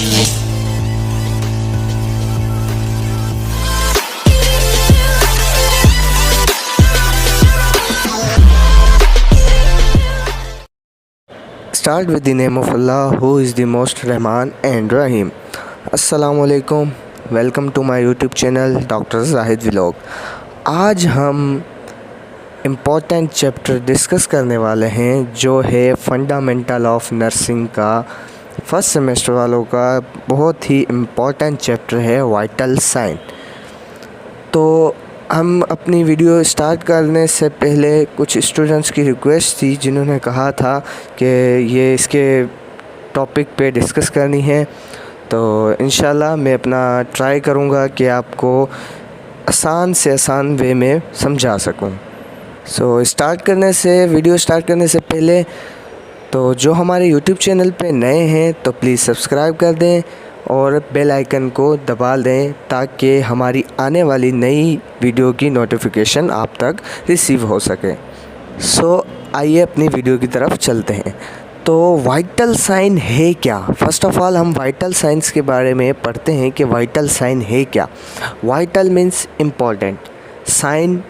Start with the name of Allah, who is the most Rahman and Rahim. Assalamu alaikum. Welcome to my YouTube channel Dr. Zahid Vlog. आज हम important chapter discuss करने वाले हैं जो है fundamental of nursing का first semester वालों का बहुत ही इम्पोर्टेंट चैप्टर है वाइटल साइन। तो हम अपनी वीडियो स्टार्ट करने से पहले कुछ स्टूडेंट्स की रिक्वेस्ट थी जिन्होंने कहा था कि ये इसके टॉपिक पे डिस्कस करनी है, तो इंशाल्लाह मैं अपना ट्राई करूँगा कि आपको आसान से आसान वे में समझा सकूँ। वीडियो स्टार्ट करने से पहले तो जो हमारे यूट्यूब चैनल पे नए हैं तो प्लीज़ सब्सक्राइब कर दें और बेल आइकन को दबा दें ताकि हमारी आने वाली नई वीडियो की नोटिफिकेशन आप तक रिसीव हो सके। आइए अपनी वीडियो की तरफ चलते हैं। तो वाइटल साइन है क्या? फर्स्ट ऑफ ऑल हम वाइटल साइंस के बारे में पढ़ते हैं कि वाइटल साइन है क्या। वाइटल मीन्स इम्पॉर्टेंट, साइन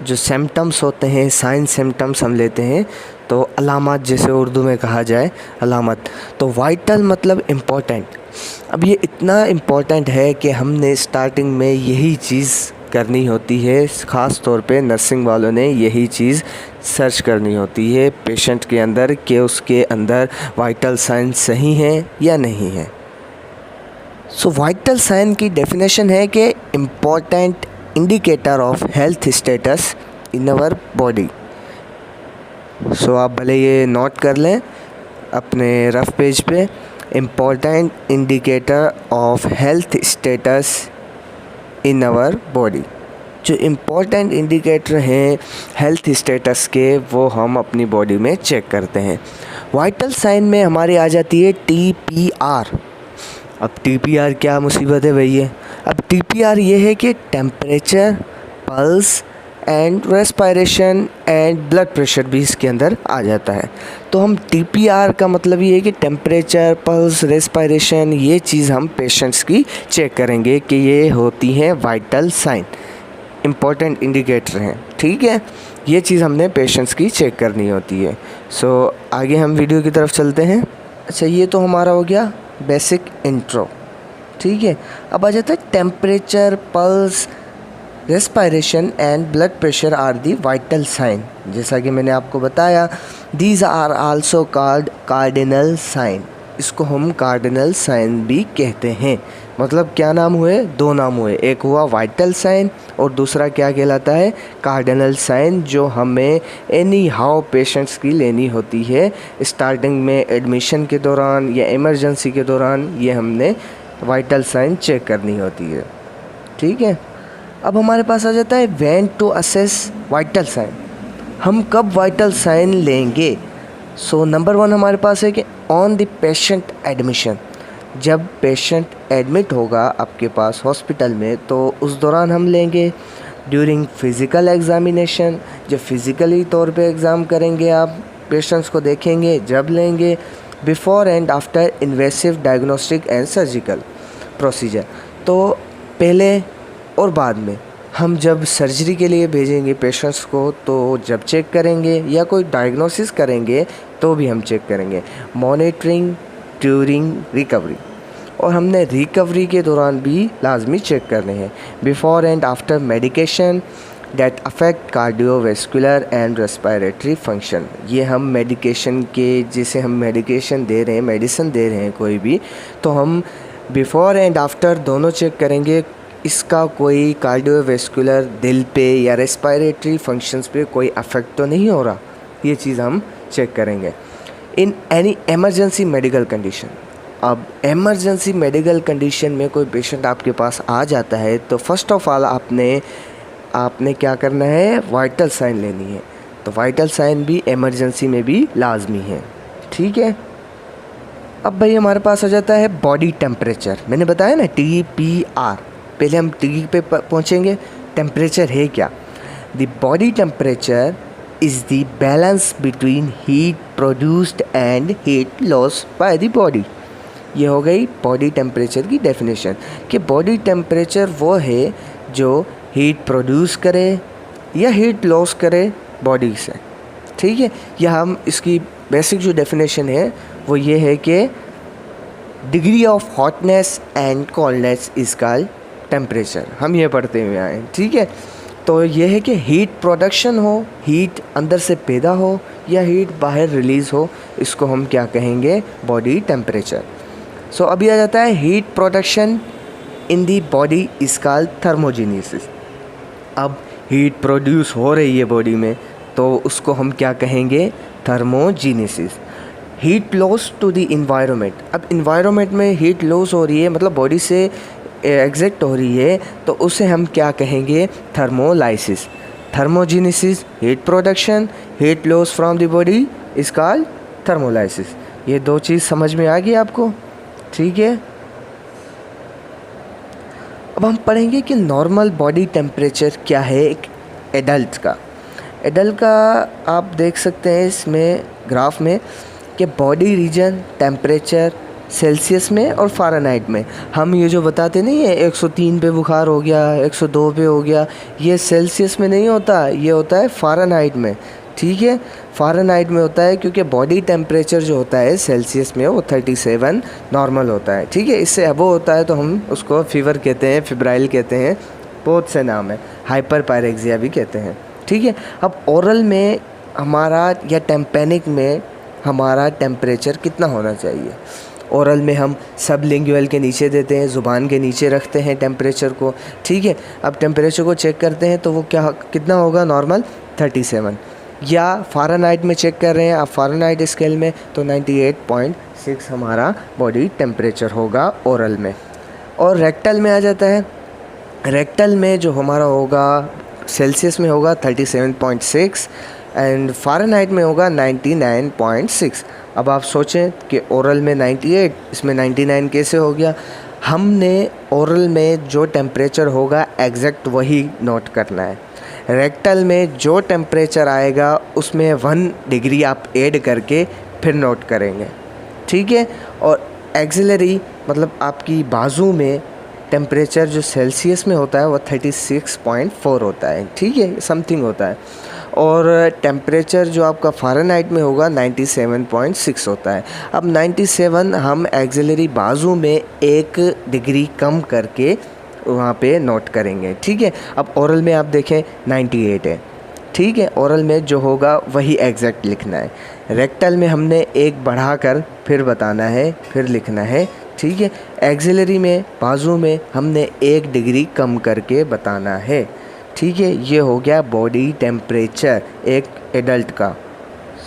जो सिम्टम्स होते हैं, साइन सिम्टम्स हम लेते हैं तो अलामत, जैसे उर्दू में कहा जाए अलामत, तो वाइटल मतलब इम्पॉर्टेंट। अब ये इतना इम्पॉर्टेंट है कि हमने स्टार्टिंग में यही चीज़ करनी होती है, ख़ास तौर पे नर्सिंग वालों ने यही चीज़ सर्च करनी होती है पेशेंट के अंदर कि उसके अंदर वाइटल साइन सही हैं या नहीं है। वाइटल साइन की डेफिनेशन है कि important indicator of health status in our body. आप भले ये नोट कर लें अपने रफ पेज पे, important indicator of health status in our body. जो इम्पॉर्टेंट इंडिकेटर हैं हेल्थ स्टेटस के वो हम अपनी बॉडी में चेक करते हैं। वाइटल साइन में हमारी आ जाती है TPR। अब TPR क्या मुसीबत है भैया? अब TPR ये है कि temperature, pulse and respiration and blood pressure भी इसके अंदर आ जाता है। तो हम TPR का मतलब ये है कि टेम्परेचर, पल्स, रेस्पिरेशन, ये चीज़ हम पेशेंट्स की चेक करेंगे कि ये होती हैं वाइटल साइन, इम्पॉर्टेंट इंडिकेटर हैं। ठीक है, ये चीज़ हमने पेशेंट्स की चेक करनी होती है। आगे हम वीडियो की तरफ चलते हैं। अच्छा, ये तो हमारा हो गया बेसिक इंट्रो। ठीक है, अब आ जाता है temperature, pulse, respiration and blood pressure are the vital sign. जैसा कि मैंने आपको बताया, these are also called cardinal sign. इसको हम कार्डिनल साइन भी कहते हैं। मतलब क्या नाम हुए? दो नाम हुए, एक हुआ वाइटल साइन और दूसरा क्या कहलाता है? कार्डिनल साइन, जो हमें एनी हाउ पेशेंट्स की लेनी होती है स्टार्टिंग में, एडमिशन के दौरान या इमरजेंसी के दौरान। ये हमने वाइटल साइन चेक करनी होती है। ठीक है, अब हमारे पास आ जाता है when to assess vital sign. हम कब वाइटल साइन लेंगे? नंबर 1 हमारे पास है कि ऑन द पेशेंट एडमिशन। जब पेशेंट एडमिट होगा आपके पास हॉस्पिटल में तो उस दौरान हम लेंगे। ड्यूरिंग फिज़िकल एग्ज़ामिनेशन, जब फिज़िकली तौर पे एग्ज़ाम करेंगे, आप पेशेंट्स को देखेंगे, जब लेंगे। Before and after invasive diagnostic and surgical procedure, तो पहले और बाद में। हम जब सर्जरी के लिए भेजेंगे पेशेंट्स को तो जब चेक करेंगे, या कोई डायग्नोसिस करेंगे तो भी हम चेक करेंगे। मॉनिटरिंग ड्यूरिंग रिकवरी, और हमने रिकवरी के दौरान भी लाजमी चेक करने हैं। Before and after medication that affect cardiovascular and respiratory function. ये हम मेडिकेशन के, जैसे हम मेडिकेशन दे रहे हैं, मेडिसिन दे रहे हैं कोई भी, तो हम बिफ़ोर एंड आफ्टर दोनों चेक करेंगे इसका कोई कार्डियोवैस्कुलर, दिल पे या रेस्पिरेटरी फंक्शंस पे कोई अफेक्ट तो नहीं हो रहा। ये चीज़ हम चेक करेंगे। In any emergency medical condition, अब एमरजेंसी मेडिकल कंडीशन में कोई पेशेंट आपके पास आ जाता है तो फर्स्ट ऑफ ऑल आपने क्या करना है? वाइटल साइन लेनी है। तो वाइटल साइन भी एमरजेंसी में भी लाजमी है। ठीक है, अब भाई हमारे पास आ जाता है बॉडी टेम्परेचर। मैंने बताया ना TPR, पहले हम T पे पहुँचेंगे। टेम्परेचर है क्या? The body temperature is the balance between heat produced and heat loss by the body. ये हो गई बॉडी टेम्परेचर की डेफिनेशन कि बॉडी टेम्परेचर वो है जो हीट प्रोड्यूस करे या हीट लॉस करे बॉडी से, ठीक है। या हम इसकी बेसिक जो डेफिनेशन है वो ये है कि degree of hotness and coldness is called temperature, हम ये पढ़ते हुए आए, ठीक है। तो ये है कि हीट प्रोडक्शन हो, हीट अंदर से पैदा हो या हीट बाहर रिलीज़ हो, इसको हम क्या कहेंगे, बॉडी टेम्परेचर। सो अभी आ जाता है heat production in the body is called thermogenesis. अब हीट प्रोड्यूस हो रही है बॉडी में तो उसको हम क्या कहेंगे, thermogenesis. Heat loss to the environment, अब इन्वायरमेंट में हीट लॉस हो रही है मतलब बॉडी से एग्जैक्ट हो रही है तो उसे हम क्या कहेंगे, thermolysis. Thermogenesis heat production, heat loss from the body is called thermolysis. ये दो चीज़ समझ में आ गई आपको, ठीक है। अब हम पढ़ेंगे कि नॉर्मल बॉडी टेम्परेचर क्या है एक एडल्ट का। एडल्ट का आप देख सकते हैं इसमें ग्राफ में कि बॉडी रीजन टेम्परेचर सेल्सियस में और फ़ारेनहाइट में। हम ये जो बताते नहीं है 103 पे बुखार हो गया, 102 पे हो गया, ये सेल्सियस में नहीं होता, ये होता है फ़ारेनहाइट में, ठीक है। फ़ारेनहाइट में होता है क्योंकि बॉडी टेम्परेचर जो होता है सेल्सियस में वो 37 नॉर्मल होता है, ठीक है। इससे अबव होता है तो हम उसको फीवर कहते हैं, फिब्राइल कहते हैं, बहुत से नाम है, हाइपर पायरेक्सिया भी कहते हैं, ठीक है। अब ओरल में हमारा या टेम्पेनिक में हमारा टेम्परेचर कितना होना चाहिए। ओरल में हम सबलिंगुअल के नीचे देते हैं, ज़ुबान के नीचे रखते हैं टेम्परेचर को, ठीक है। अब टेम्परेचर को चेक करते हैं तो वो क्या कितना होगा, नॉर्मल 37। या फ़ारेनहाइट में चेक कर रहे हैं आप, फ़ारेनहाइट स्केल में तो 98.6 हमारा बॉडी टेम्परेचर होगा ओरल में। और रेक्टल में आ जाता है, रेक्टल में जो हमारा होगा सेल्सियस में होगा 37.6 एंड फ़ारेनहाइट में होगा 99.6। अब आप सोचें कि ओरल में 98, इसमें 99 कैसे हो गया। हमने ओरल में जो टेम्परेचर होगा एग्जैक्ट वही नोट करना है। रेक्टल में जो टेम्परेचर आएगा उसमें 1 डिग्री आप ऐड करके फिर नोट करेंगे, ठीक है। और एक्सिलरी मतलब आपकी बाजू में टेम्परेचर जो सेल्सियस में होता है वो 36.4 होता है, ठीक है, समथिंग होता है। और टेम्परेचर जो आपका फ़ारेनहाइट में होगा 97.6 होता है। अब 97 हम एक्सिलरी बाजू में 1 डिग्री कम करके वहाँ पे नोट करेंगे, ठीक है। अब ओरल में आप देखें 98 है, ठीक है। ओरल में जो होगा वही एग्जैक्ट लिखना है। रेक्टल में हमने 1 बढ़ाकर फिर बताना है, फिर लिखना है, ठीक है। एक्सिलरी में बाजू में हमने 1 डिग्री कम करके बताना है, ठीक है। ये हो गया बॉडी टेम्परेचर एक एडल्ट का।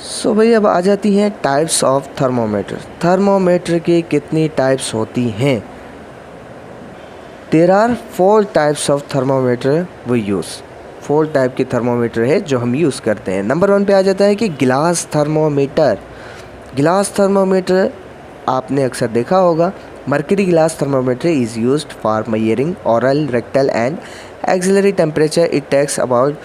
सो भाई अब आ जाती हैं टाइप्स ऑफ थर्मोमीटर। थर्मोमीटर की कितनी टाइप्स होती हैं। There are 4 types of thermometer we use. 4 type के थर्मोमीटर है जो हम यूज़ करते हैं। नंबर 1 पे आ जाता है कि ग्लास थर्मोमीटर। ग्लास थर्मोमीटर आपने अक्सर देखा होगा। Mercury glass thermometer is used for measuring oral, rectal and axillary temperature. It takes about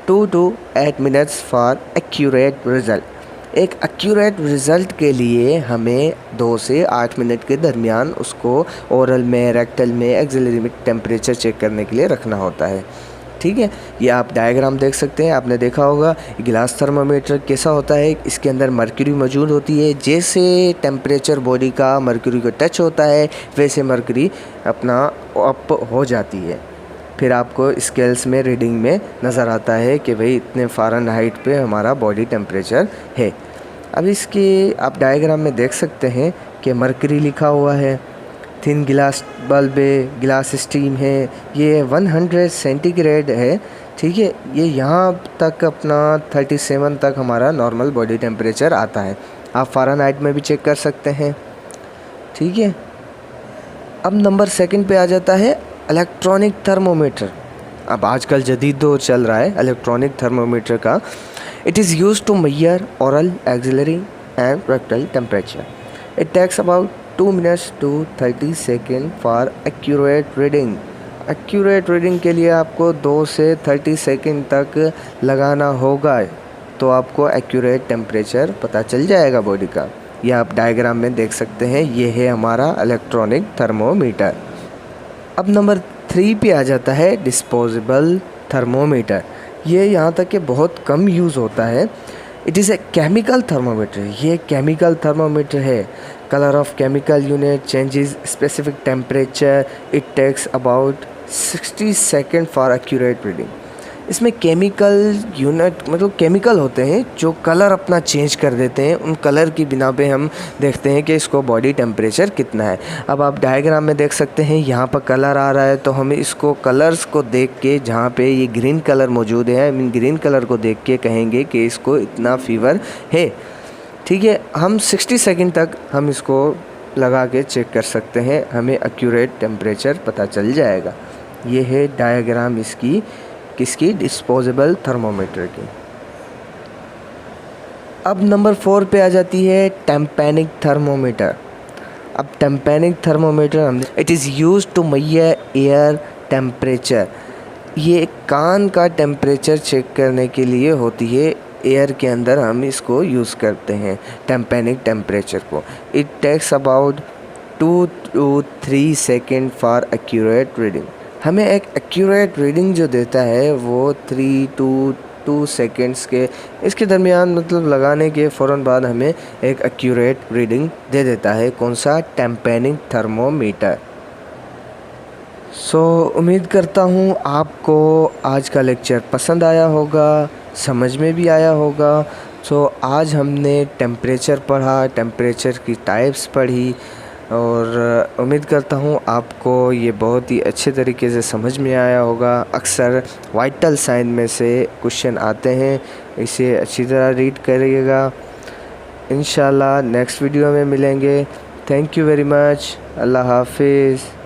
2 to 8 minutes for accurate result. एक एक्यूरेट रिज़ल्ट के लिए हमें 2 से 8 मिनट के दरमियान उसको ओरल में, रेक्टल में, एक्सिलरी में टेम्परेचर चेक करने के लिए रखना होता है, ठीक है। ये आप डायग्राम देख सकते हैं, आपने देखा होगा गिलास थर्मोमीटर कैसा होता है। इसके अंदर मर्क्यूरी मौजूद होती है। जैसे टेम्परेचर बॉडी का मर्क्यूरी को टच होता है वैसे मर्क्यूरी अपना अप हो जाती है। फिर आपको स्केल्स में रीडिंग में नज़र आता है कि भाई इतने फ़ारेनहाइट पे हमारा बॉडी टेम्परेचर है। अब इसके आप डायग्राम में देख सकते हैं कि मर्क्यूरी लिखा हुआ है, थिन गिलास बल्ब है, गिलास स्टीम है, ये 100 सेंटीग्रेड है, ठीक है। ये यहाँ तक अपना 37 तक हमारा नॉर्मल बॉडी टेम्परेचर आता है। आप फ़ारेनहाइट में भी चेक कर सकते हैं, ठीक है। अब नंबर 2 पे आ जाता है इलेक्ट्रॉनिक थर्मोमीटर। अब आजकल जदीद दौर चल रहा है इलेक्ट्रॉनिक थर्मोमीटर का। It is used to measure oral, axillary and rectal temperature. It takes about 2 minutes to 30 second for accurate reading. Accurate reading के लिए आपको 2 से 30 सेकेंड तक लगाना होगा तो आपको एक्यूरेट टेम्परेचर पता चल जाएगा बॉडी का, ये आप डायग्राम में देख सकते हैं, ये है हमारा इलेक्ट्रॉनिक थर्मोमीटर। अब नंबर 3 पे आ जाता है डिस्पोजेबल थर्मोमीटर। ये यहाँ तक कि बहुत कम यूज़ होता है। It is a chemical thermometer. ये केमिकल थर्मोमीटर है। Colour of chemical unit changes specific temperature. It takes about 60 second for accurate reading. इसमें केमिकल यूनिट मतलब केमिकल होते हैं जो कलर अपना चेंज कर देते हैं। उन कलर की बिना पे हम देखते हैं कि इसको बॉडी टेम्परेचर कितना है। अब आप डायग्राम में देख सकते हैं, यहाँ पर कलर आ रहा है, तो हमें इसको कलर्स को देख के, जहाँ पे ये ग्रीन कलर मौजूद है, हम ग्रीन कलर को देख के कहेंगे कि इसको इतना फीवर है। ठीक है, हम 60 सेकेंड तक हम इसको लगा के चेक कर सकते हैं, हमें एक्यूरेट टेम्परेचर पता चल जाएगा। ये है डायग्राम इसकी, किसकी, डिस्पोजेबल थर्मोमीटर की। अब नंबर 4 पे आ जाती है टेम्पैनिक थर्मोमीटर। अब टेम्पैनिक थर्मोमीटर हमने it is use to measure ear temperature. ये कान का टेम्परेचर चेक करने के लिए होती है। एयर के अंदर हम इसको यूज़ करते हैं टेम्पैनिक टेम्परेचर को। It takes about 2 to 3 second for accurate reading. हमें एक एक्यूरेट रीडिंग जो देता है वो 3 to 2 सेकेंड्स के इसके दरमियान, मतलब लगाने के फ़ौरन बाद हमें एक एक्यूरेट रीडिंग दे देता है। कौन सा, टेम्पैनिक थर्मोमीटर। उम्मीद करता हूँ आपको आज का लेक्चर पसंद आया होगा, समझ में भी आया होगा। आज हमने टेम्परेचर पढ़ा, टेम्परेचर की टाइप्स पढ़ी, और उम्मीद करता हूँ आपको ये बहुत ही अच्छे तरीके से समझ में आया होगा। अक्सर वाइटल साइन में से क्वेश्चन आते हैं, इसे अच्छी तरह रीड करिएगा। इंशाल्लाह नेक्स्ट वीडियो में मिलेंगे। Thank you very much. अल्लाह हाफिज़।